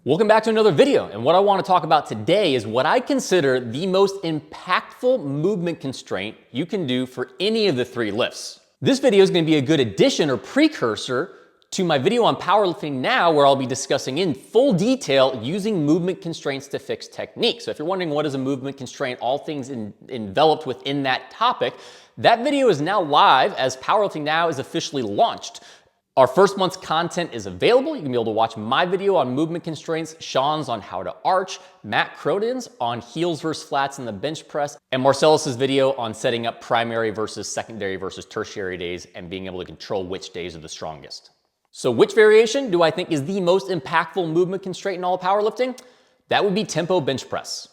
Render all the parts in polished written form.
Welcome back to another video, and what I want to talk about today is what I consider the most impactful movement constraint you can do for any of the three lifts. This video is going to be a good addition or precursor to my video on Powerlifting Now, where I'll be discussing in full detail using movement constraints to fix technique. So if you're wondering what is a movement constraint, all things enveloped within that topic, that video is now live as Powerlifting Now is officially launched. Our first month's content is available. You can be able to watch my video on movement constraints, Sean's on how to arch, Matt Cronin's on heels versus flats in the bench press, and Marcellus's video on setting up primary versus secondary versus tertiary days and being able to control which days are the strongest. So which variation do I think is the most impactful movement constraint in all of powerlifting? That would be tempo bench press.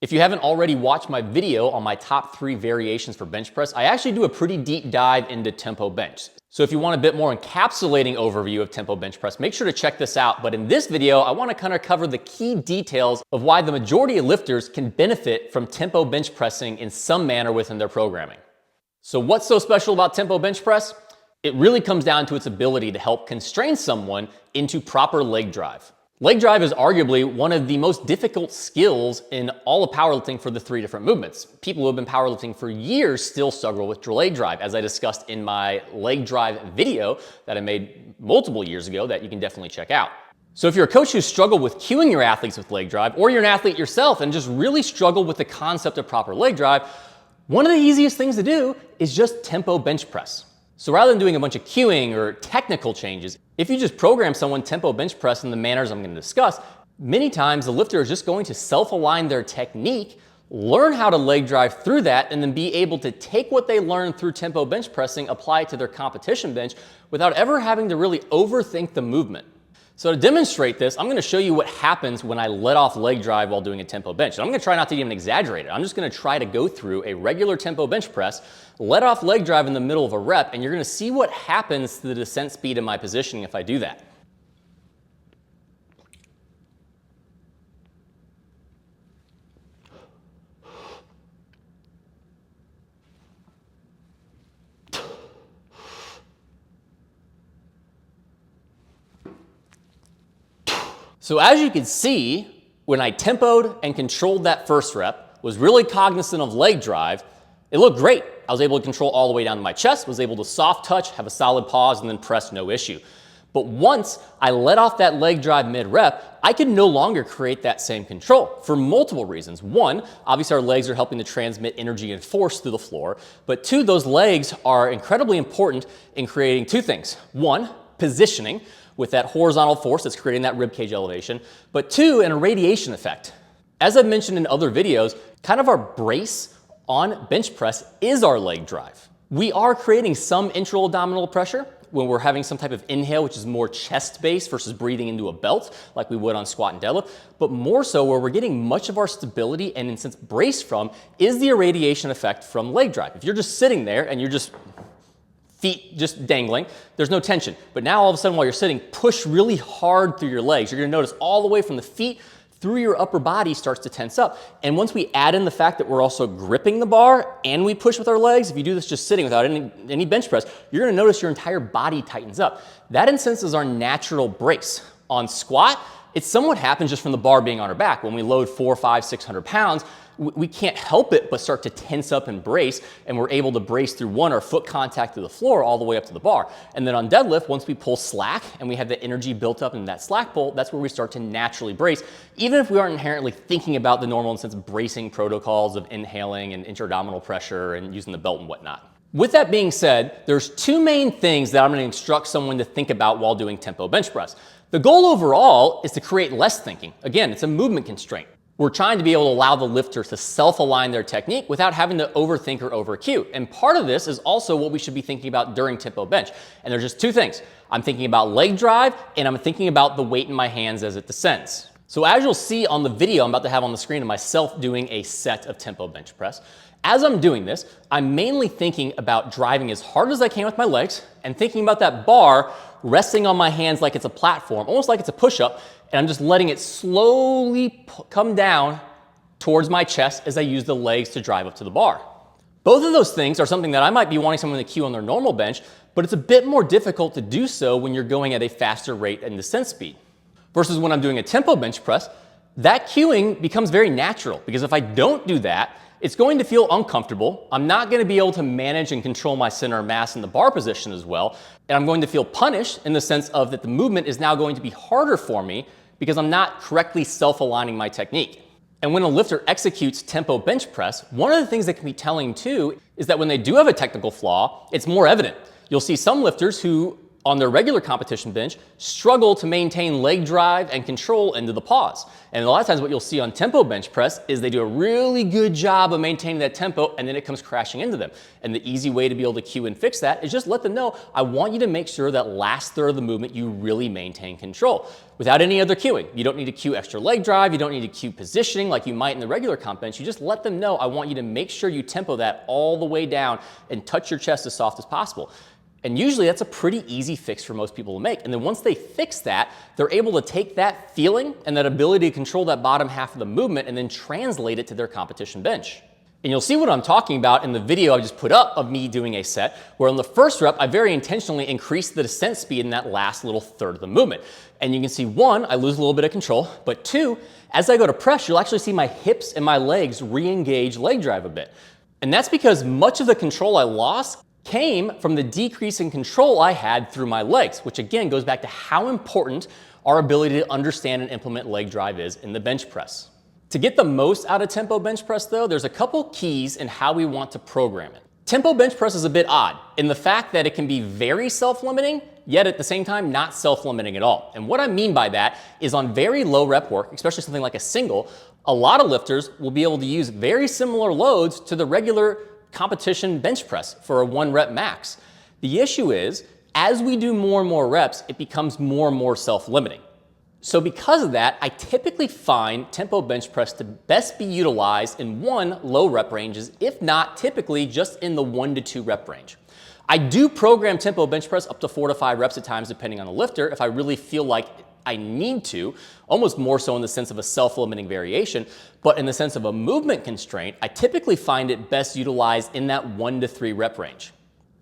If you haven't already watched my video on my top 3 variations for bench press, I actually do a pretty deep dive into tempo bench. So if you want a bit more encapsulating overview of tempo bench press, make sure to check this out. But in this video, I want to kind of cover the key details of why the majority of lifters can benefit from tempo bench pressing in some manner within their programming. So what's so special about tempo bench press? It really comes down to its ability to help constrain someone into proper leg drive. Leg drive is arguably one of the most difficult skills in all of powerlifting for the 3 different movements. People who have been powerlifting for years still struggle with leg drive, as I discussed in my leg drive video that I made multiple years ago that you can definitely check out. So if you're a coach who's struggled with cueing your athletes with leg drive, or you're an athlete yourself and just really struggle with the concept of proper leg drive, one of the easiest things to do is just tempo bench press. So rather than doing a bunch of cueing or technical changes, if you just program someone tempo bench press in the manners I'm going to discuss, many times the lifter is just going to self-align their technique, learn how to leg drive through that, and then be able to take what they learned through tempo bench pressing, apply it to their competition bench without ever having to really overthink the movement. So to demonstrate this, I'm going to show you what happens when I let off leg drive while doing a tempo bench. And I'm going to try not to even exaggerate it. I'm just going to try to go through a regular tempo bench press, let off leg drive in the middle of a rep, and you're going to see what happens to the descent speed in my positioning if I do that. So as you can see, when I tempoed and controlled that first rep, was really cognizant of leg drive, it looked great. I was able to control all the way down to my chest, was able to soft touch, have a solid pause, and then press no issue. But once I let off that leg drive mid-rep, I could no longer create that same control for multiple reasons. One, obviously our legs are helping to transmit energy and force through the floor. But 2, those legs are incredibly important in creating 2 things. 1, positioning, with that horizontal force that's creating that rib cage elevation, but 2, an irradiation effect. As I've mentioned in other videos, kind of our brace on bench press is our leg drive. We are creating some intra-abdominal pressure when we're having some type of inhale, which is more chest-based versus breathing into a belt like we would on squat and deadlift, but more so where we're getting much of our stability and in a sense brace from is the irradiation effect from leg drive. If you're just sitting there and you're just feet just dangling, there's no tension. But now all of a sudden while you're sitting, push really hard through your legs. You're gonna notice all the way from the feet through your upper body starts to tense up. And once we add in the fact that we're also gripping the bar and we push with our legs, if you do this just sitting without any bench press, you're gonna notice your entire body tightens up. That in a sense is our natural brace. On squat, it somewhat happens just from the bar being on our back. When we load 400, 500, 600 pounds, we can't help it but start to tense up and brace, and we're able to brace through our foot contact to the floor all the way up to the bar. And then on deadlift, once we pull slack and we have the energy built up in that slack pull, that's where we start to naturally brace, even if we aren't inherently thinking about the normal in sense bracing protocols of inhaling and intra-abdominal pressure and using the belt and whatnot. With that being said, there's 2 main things that I'm going to instruct someone to think about while doing tempo bench press. The goal overall is to create less thinking. Again, it's a movement constraint. We're trying to be able to allow the lifter to self-align their technique without having to overthink or over-cue. And part of this is also what we should be thinking about during tempo bench. And there's just 2 things. I'm thinking about leg drive, and I'm thinking about the weight in my hands as it descends. So as you'll see on the video I'm about to have on the screen of myself doing a set of tempo bench press, as I'm doing this, I'm mainly thinking about driving as hard as I can with my legs and thinking about that bar resting on my hands like it's a platform, almost like it's a push-up, and I'm just letting it slowly come down towards my chest as I use the legs to drive up to the bar. Both of those things are something that I might be wanting someone to cue on their normal bench, but it's a bit more difficult to do so when you're going at a faster rate and descent speed. Versus when I'm doing a tempo bench press, that cueing becomes very natural, because if I don't do that, it's going to feel uncomfortable. I'm not going to be able to manage and control my center of mass in the bar position as well. And I'm going to feel punished in the sense of that the movement is now going to be harder for me because I'm not correctly self-aligning my technique. And when a lifter executes tempo bench press, one of the things that can be telling too is that when they do have a technical flaw, it's more evident. You'll see some lifters who, on their regular competition bench, struggle to maintain leg drive and control into the pause. And a lot of times what you'll see on tempo bench press is they do a really good job of maintaining that tempo, and then it comes crashing into them. And the easy way to be able to cue and fix that is just let them know, I want you to make sure that last third of the movement you really maintain control without any other cueing. You don't need to cue extra leg drive. You don't need to cue positioning like you might in the regular comp bench. You just let them know, I want you to make sure you tempo that all the way down and touch your chest as soft as possible. And usually that's a pretty easy fix for most people to make. And then once they fix that, they're able to take that feeling and that ability to control that bottom half of the movement and then translate it to their competition bench. And you'll see what I'm talking about in the video I just put up of me doing a set where on the first rep, I very intentionally increased the descent speed in that last little third of the movement. And you can see, one, I lose a little bit of control, but two, as I go to press, you'll actually see my hips and my legs re-engage leg drive a bit. And that's because much of the control I lost came from the decrease in control I had through my legs, which again goes back to how important our ability to understand and implement leg drive is in the bench press. To get the most out of tempo bench press though, there's a couple keys in how we want to program it. Tempo bench press is a bit odd in the fact that it can be very self-limiting, yet at the same time not self-limiting at all. And what I mean by that is on very low rep work, especially something like a single, a lot of lifters will be able to use very similar loads to the regular competition bench press for a 1 rep max. The issue is, as we do more and more reps, it becomes more and more self-limiting. So because of that, I typically find tempo bench press to best be utilized in low rep ranges, if not typically just in the 1 to 2 rep range. I do program tempo bench press up to 4 to 5 reps at times depending on the lifter if I really feel like I need to, almost more so in the sense of a self-limiting variation, but in the sense of a movement constraint, I typically find it best utilized in that 1 to 3 rep range.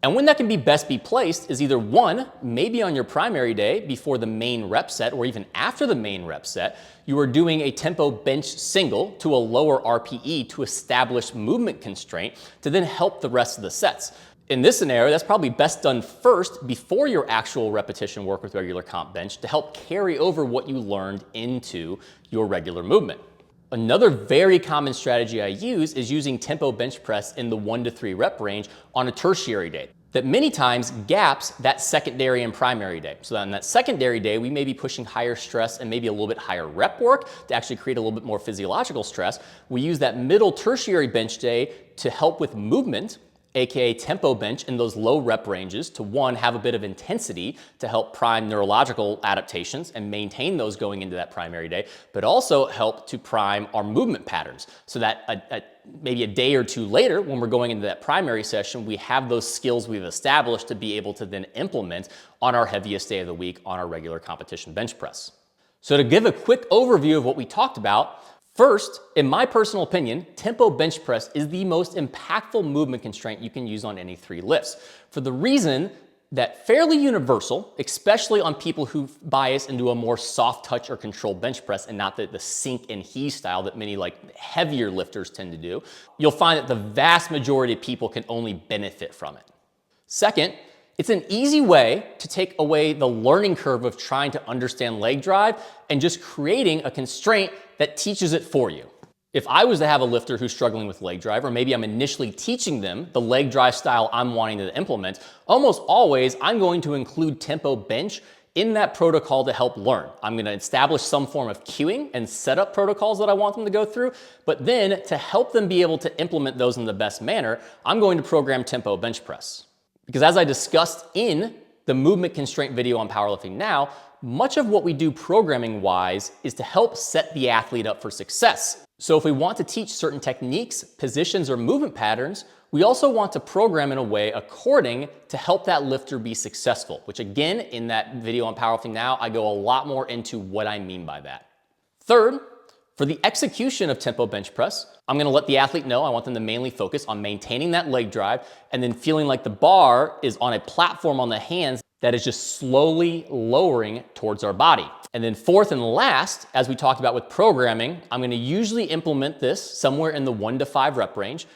And when that can be best be placed is either one, maybe on your primary day before the main rep set or even after the main rep set, you are doing a tempo bench single to a lower RPE to establish movement constraint to then help the rest of the sets. In this scenario, that's probably best done first before your actual repetition work with regular comp bench to help carry over what you learned into your regular movement. Another very common strategy I use is using tempo bench press in the 1 to 3 rep range on a tertiary day that many times gaps that secondary and primary day. So on that secondary day, we may be pushing higher stress and maybe a little bit higher rep work to actually create a little bit more physiological stress. We use that middle tertiary bench day to help with movement, aka tempo bench in those low rep ranges to one, have a bit of intensity to help prime neurological adaptations and maintain those going into that primary day, but also help to prime our movement patterns so that maybe a day or two later when we're going into that primary session, we have those skills we've established to be able to then implement on our heaviest day of the week on our regular competition bench press. So to give a quick overview of what we talked about, first, in my personal opinion, tempo bench press is the most impactful movement constraint you can use on any 3 lifts for the reason that fairly universal, especially on people who bias into a more soft touch or controlled bench press and not the sink and heave style that many heavier lifters tend to do, you'll find that the vast majority of people can only benefit from it. Second, it's an easy way to take away the learning curve of trying to understand leg drive and just creating a constraint that teaches it for you. If I was to have a lifter who's struggling with leg drive, or maybe I'm initially teaching them the leg drive style I'm wanting to implement, almost always I'm going to include tempo bench in that protocol to help learn. I'm going to establish some form of cueing and setup protocols that I want them to go through, but then to help them be able to implement those in the best manner, I'm going to program tempo bench press. Because as I discussed in the movement constraint video on Powerlifting Now, much of what we do programming-wise is to help set the athlete up for success. So if we want to teach certain techniques, positions, or movement patterns, we also want to program in a way according to help that lifter be successful, which again, in that video on Powerlifting Now, I go a lot more into what I mean by that. Third, for the execution of tempo bench press, I'm going to let the athlete know I want them to mainly focus on maintaining that leg drive and then feeling like the bar is on a platform on the hands that is just slowly lowering towards our body. And then fourth and last, as we talked about with programming, I'm gonna usually implement this somewhere in the 1 to 5 rep range.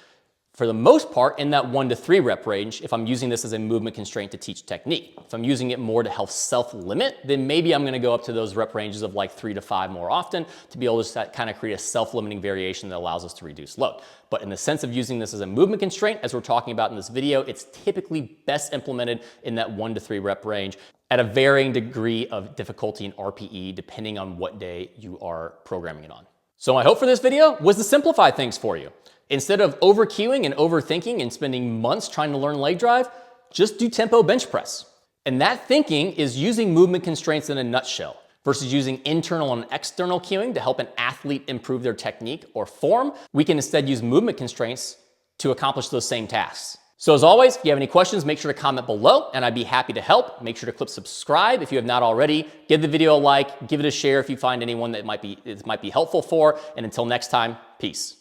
For the most part, in that 1 to 3 rep range, if I'm using this as a movement constraint to teach technique. If I'm using it more to help self-limit, then maybe I'm gonna go up to those rep ranges of like 3 to 5 more often to be able to kind of create a self-limiting variation that allows us to reduce load. But in the sense of using this as a movement constraint, as we're talking about in this video, it's typically best implemented in that 1 to 3 rep range at a varying degree of difficulty in RPE, depending on what day you are programming it on. So my hope for this video was to simplify things for you. Instead of over-cueing and overthinking and spending months trying to learn leg drive, just do tempo bench press. And that thinking is using movement constraints in a nutshell versus using internal and external cueing to help an athlete improve their technique or form. We can instead use movement constraints to accomplish those same tasks. So as always, if you have any questions, make sure to comment below and I'd be happy to help. Make sure to click subscribe if you have not already. Give the video a like, give it a share if you find anyone that it might be helpful for. And until next time, peace.